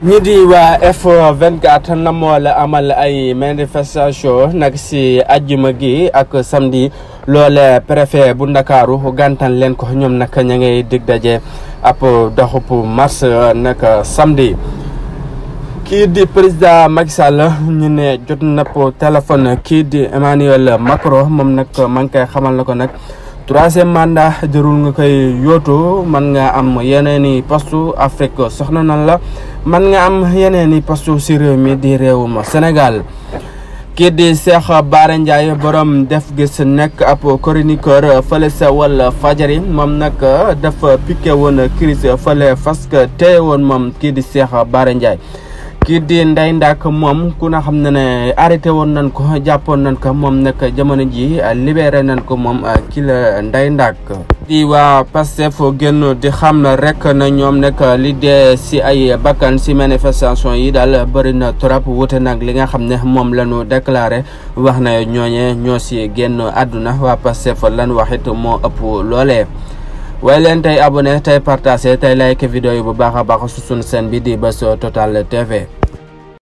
ñi di waa F24 namoo la amal ay manifestation nag si ajjuma gi ak samedi loole préfet bu Ndakaaru gàntan leen ko ñoom nag ña ngay dig daje ab doxub mars nag samedi. kii di président Macky Sall ñu ne jot na po téléphone kii di Emmanuel Macron moom nag maa ngi koy xamal na ko nag troisième mandat jërul nga koy yóotu man nga am yeneeni postu Afrique soxna nan la man nga am yeneeni postu si réew mi di réewum Sénégal. kii di Cheikh Bara Ndiaye borom def gis nekk ab chroniqueur fële sa wal fajari moom nag dafa piqué woon crise fële parce que téye woon moom kii di Cheikh Bara Ndiaye. kii di Ndeye Ndack moom ku na xam ne arrêté woon nañ ko jàppoon nañ ko moom nag jamono ji libéré nañ ko moom kii la Ndeye Ndack. di waa Pastef génn di xam rek na ñoom nag li dee si ay bakkan si manifestation yi daal bëri na trop wute nag li nga xam ne moom la ñu déclaré wax na ñooñe ñoo si génn àdduna waa Pastef lan wax it moo ëpp loolee. waaye leen tey abonné tey partagé tey like vidéo yi bu baax a baax su sunu chaîne bi di Buzz Total TV.